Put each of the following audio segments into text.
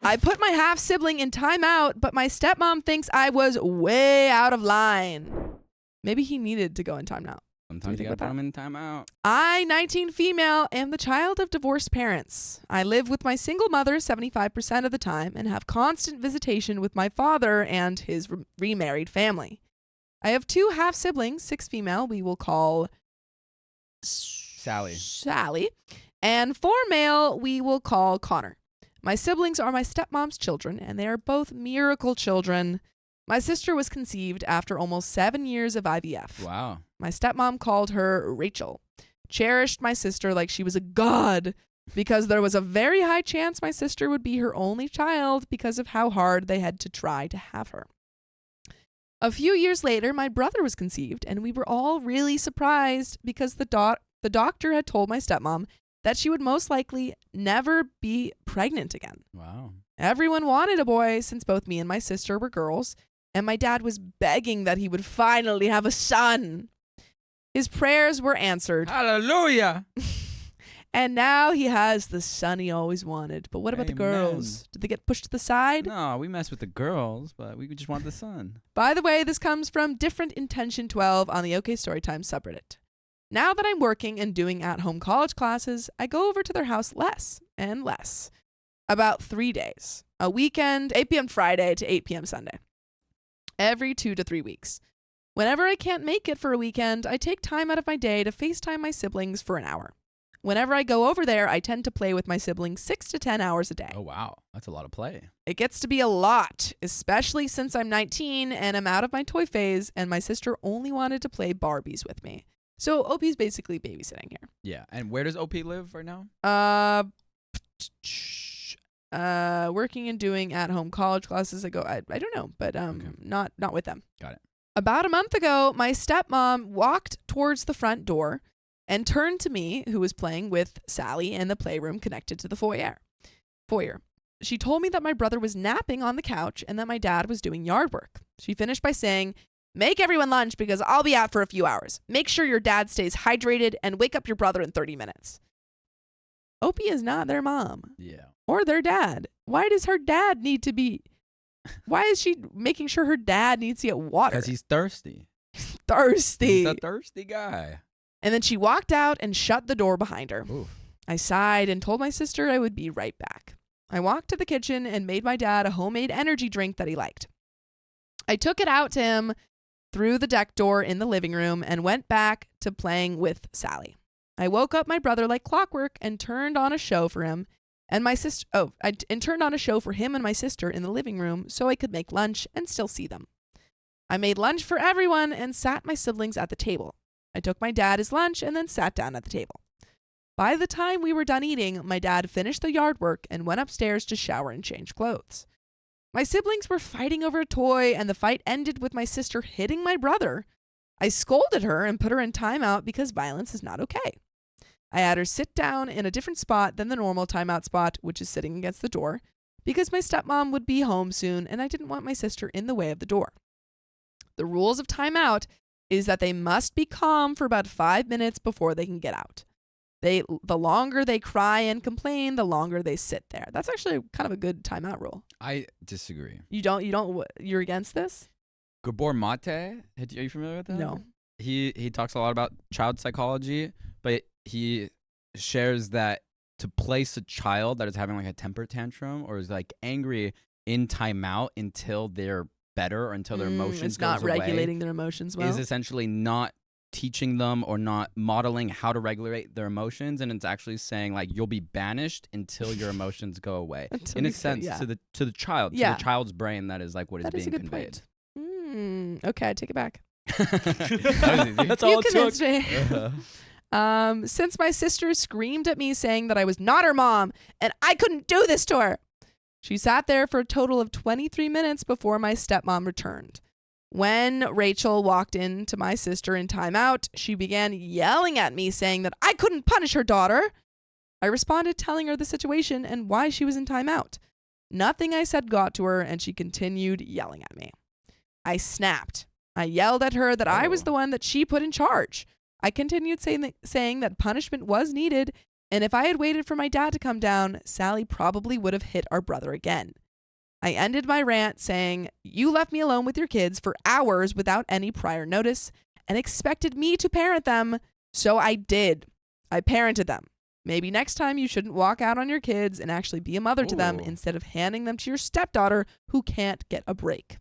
I put my half-sibling in timeout, but my stepmom thinks I was way out of line. Maybe he needed to go in timeout. Sometimes you gotta put them in timeout. I, 19 female, am the child of divorced parents. I live with my single mother 75% of the time and have constant visitation with my father and his remarried family. I have 2 half-siblings, 6 female, we will call Sally, and 4 male, we will call Connor. My siblings are my stepmom's children, and they are both miracle children. My sister was conceived after almost 7 years of IVF. Wow. My stepmom called her Rachel, cherished my sister like she was a god, because there was a very high chance my sister would be her only child because of how hard they had to try to have her. A few years later, my brother was conceived, and we were all really surprised because the doctor had told my stepmom that she would most likely never be pregnant again. Wow. Everyone wanted a boy since both me and my sister were girls, and my dad was begging that he would finally have a son. His prayers were answered. Hallelujah. And now he has the son he always wanted. But what about the girls? Did they get pushed to the side? No, we mess with the girls, but we just want the son. By the way, this comes from Different Intention 12 on the OKstorytime subreddit. Now that I'm working and doing at-home college classes, I go over to their house less and less. About 3 days. A weekend, 8 p.m. Friday to 8 p.m. Sunday. Every 2 to 3 weeks. Whenever I can't make it for a weekend, I take time out of my day to FaceTime my siblings for an hour. Whenever I go over there, I tend to play with my siblings 6 to 10 hours a day. Oh, wow. That's a lot of play. It gets to be a lot, especially since I'm 19 and I'm out of my toy phase, and my sister only wanted to play Barbies with me. So OP's basically babysitting here. Yeah. And where does OP live right now? Working and doing at-home college classes. I don't know, but Okay. not with them. Got it. About a month ago, my stepmom walked towards the front door and turned to me, who was playing with Sally in the playroom connected to the foyer. She told me that my brother was napping on the couch and that my dad was doing yard work. She finished by saying, "Make everyone lunch because I'll be out for a few hours. Make sure your dad stays hydrated and wake up your brother in 30 minutes. Opie is not their mom. Yeah. Or their dad. Why does her dad need to be... Why is she making sure her dad needs to get water? Because he's thirsty. Thirsty. He's a thirsty guy. And then she walked out and shut the door behind her. Oof. I sighed and told my sister I would be right back. I walked to the kitchen and made my dad a homemade energy drink that he liked. I took it out to him through the deck door in the living room and went back to playing with Sally. I woke up my brother like clockwork and turned on a show for him and my sister. Turned on a show for him and my sister in the living room so I could make lunch and still see them. I made lunch for everyone and sat my siblings at the table. I took my dad his lunch and then sat down at the table. By the time we were done eating, my dad finished the yard work and went upstairs to shower and change clothes. My siblings were fighting over a toy, and the fight ended with my sister hitting my brother. I scolded her and put her in timeout because violence is not okay. I had her sit down in a different spot than the normal timeout spot, which is sitting against the door, because my stepmom would be home soon and I didn't want my sister in the way of the door. The rules of timeout is that they must be calm for about 5 minutes before they can get out. The longer they cry and complain, the longer they sit there. That's actually kind of a good timeout rule. I disagree. You're against this? Gabor Mate, are you familiar with that? No. He talks a lot about child psychology, but he shares that to place a child that is having like a temper tantrum or is like angry in timeout until they're better or until their emotions it's not goes away regulating their emotions well. Is essentially not teaching them or not modeling how to regulate their emotions, and it's actually saying like you'll be banished until your emotions go away. In a sense, to the child, to the child's brain, that is like what is being conveyed. Okay, I take it back. That's all you it convinced took. me. Since my sister screamed at me saying that I was not her mom and I couldn't do this to her. She sat there for a total of 23 minutes before my stepmom returned. When Rachel walked in to my sister in timeout, she began yelling at me saying that I couldn't punish her daughter. I responded telling her the situation and why she was in timeout. Nothing I said got to her, and she continued yelling at me. I snapped. I yelled at her that I was the one that she put in charge. I continued saying that punishment was needed And if I had waited for my dad to come down, Sally probably would have hit our brother again. I ended my rant saying, "You left me alone with your kids for hours without any prior notice and expected me to parent them. So I did. I parented them. Maybe next time you shouldn't walk out on your kids and actually be a mother to them instead of handing them to your stepdaughter who can't get a break."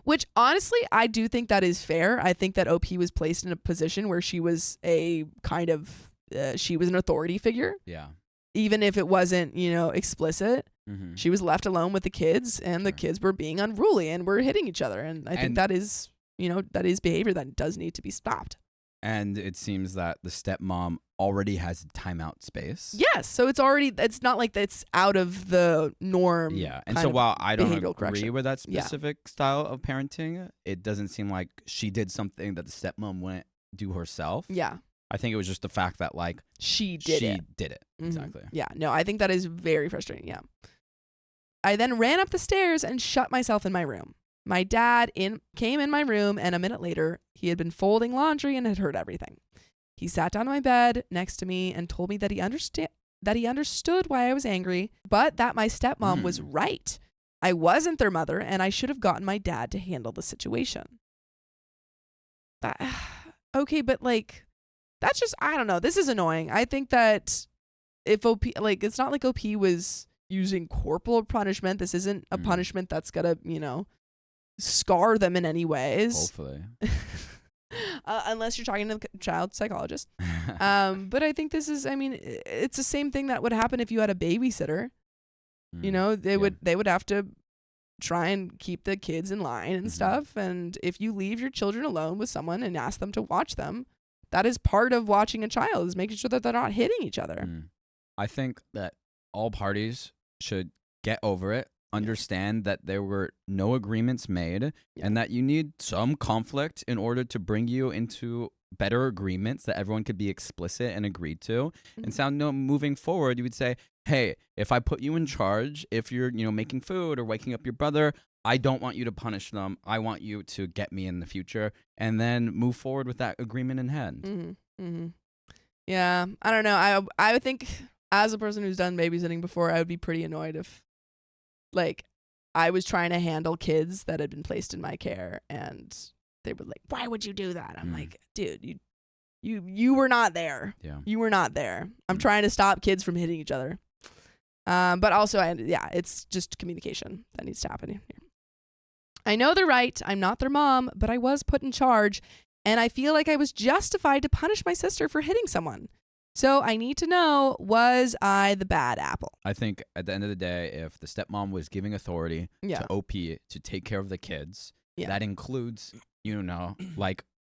Which honestly, I do think that is fair. I think that OP was placed in a position where she was a kind of, she was an authority figure. Yeah. Even if it wasn't, explicit. Mm-hmm. She was left alone with the kids, and the kids were being unruly and were hitting each other. And I think that is, that is behavior that does need to be stopped. And it seems that the stepmom already has a timeout space. Yes. So it's not like it's out of the norm. Yeah. And so while I don't agree correction. with that specific style of parenting, it doesn't seem like she did something that the stepmom wouldn't do herself. Yeah. I think it was just the fact that she did it. Mm-hmm. Exactly. Yeah. No, I think that is very frustrating. Yeah. I then ran up the stairs and shut myself in my room. My dad came in my room, and a minute later, he had been folding laundry and had heard everything. He sat down on my bed next to me and told me that he understood why I was angry, but that my stepmom was right. I wasn't their mother, and I should have gotten my dad to handle the situation. Okay, but that's just, I don't know. This is annoying. I think that if OP, it's not like OP was using corporal punishment. This isn't a punishment that's gonna, scar them in any ways. Hopefully. Unless you're talking to the child psychologist. But I think this is, it's the same thing that would happen if you had a babysitter. They would have to try and keep the kids in line and stuff. And if you leave your children alone with someone and ask them to watch them, that is part of watching a child, is making sure that they're not hitting each other. I think that all parties should get over it, understand that there were no agreements made, and that you need some conflict in order to bring you into better agreements that everyone could be explicit and agreed to. And sound moving forward, you would say, hey, if I put you in charge, if you're making food or waking up your brother, I don't want you to punish them. I want you to get me in the future, and then move forward with that agreement in hand. Yeah, I don't know. I would think, as a person who's done babysitting before, I would be pretty annoyed if I was trying to handle kids that had been placed in my care, and they were like, "Why would you do that?" I'm like, "Dude, you were not there. Yeah. You were not there. I'm trying to stop kids from hitting each other." But also, it's just communication that needs to happen here. I know they're right. I'm not their mom, but I was put in charge, and I feel like I was justified to punish my sister for hitting someone. So I need to know, was I the bad apple? I think at the end of the day, if the stepmom was giving authority to OP to take care of the kids, that includes,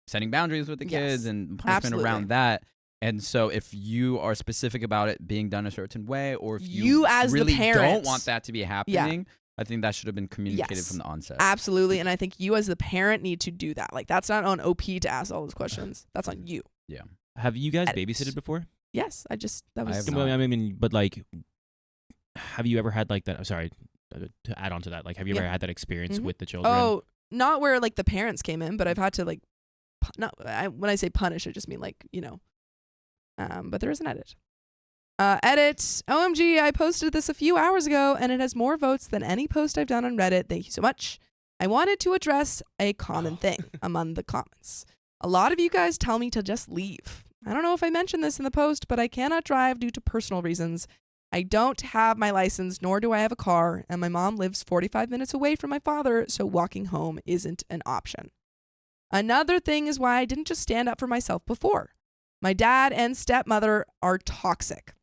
setting boundaries with the kids and punishment around that. And so if you are specific about it being done a certain way, or if you as really the parent don't want that to be happening, I think that should have been communicated from the onset. Absolutely. And I think you as the parent need to do that. That's not on OP to ask all those questions. That's on you. Yeah. Have you guys babysitted before? Yes, have you ever had that? I'm sorry, to add on to that. Have you ever had that experience with the children? Oh, not where the parents came in, but I've had to when I say punish, I just mean but there is an edit. Edit. OMG, I posted this a few hours ago, and it has more votes than any post I've done on Reddit. Thank you so much. I wanted to address a common thing among the comments. A lot of you guys tell me to just leave. I don't know if I mentioned this in the post, but I cannot drive due to personal reasons. I don't have my license, nor do I have a car, and my mom lives 45 minutes away from my father, so walking home isn't an option. Another thing is why I didn't just stand up for myself before. My dad and stepmother are toxic.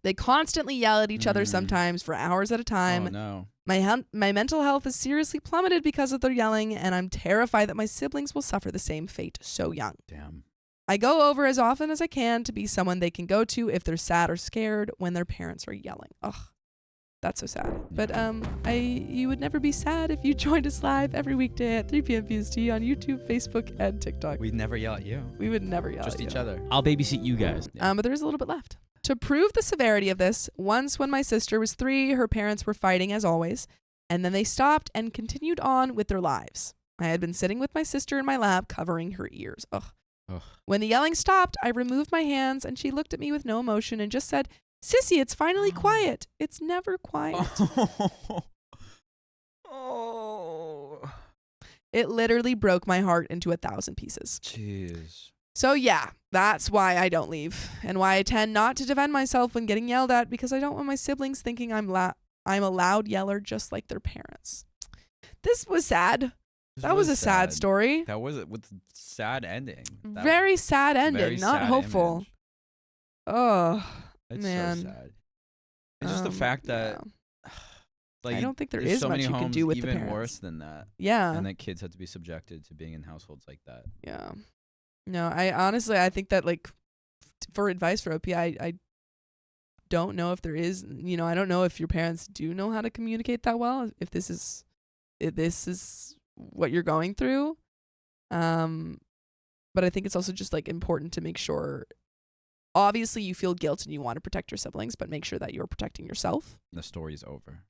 They constantly yell at each other sometimes for hours at a time. Oh, no. My mental health is seriously plummeted because of their yelling, and I'm terrified that my siblings will suffer the same fate so young. Damn. I go over as often as I can to be someone they can go to if they're sad or scared when their parents are yelling. Ugh, that's so sad. But you would never be sad if you joined us live every weekday at 3 p.m. PST on YouTube, Facebook, and TikTok. We'd never yell at you. We would never yell just at you. Just each other. I'll babysit you guys. But there's a little bit left. To prove the severity of this, once when my sister was 3, her parents were fighting as always, and then they stopped and continued on with their lives. I had been sitting with my sister in my lap, covering her ears. Ugh. Ugh. When the yelling stopped, I removed my hands and she looked at me with no emotion and just said, "Sissy, it's finally quiet." It's never quiet. Oh. It literally broke my heart into 1,000 pieces. Jeez. So yeah, that's why I don't leave and why I tend not to defend myself when getting yelled at, because I don't want my siblings thinking I'm a loud yeller just like their parents. This was sad. That was a sad story. That was it, with sad ending. Very sad ending, very not sad hopeful. image. Oh, It's man. so sad. It's just the fact that like I don't think there's is so much many you can homes do with the even parents. worse than that. Yeah. And that kids have to be subjected to being in households like that. Yeah. No, I honestly, I think that like for advice for OP, I don't know if there is, I don't know if your parents do know how to communicate that well, if this is what you're going through. But I think it's also just like important to make sure, obviously you feel guilt and you want to protect your siblings, but make sure that you're protecting yourself. The story's over.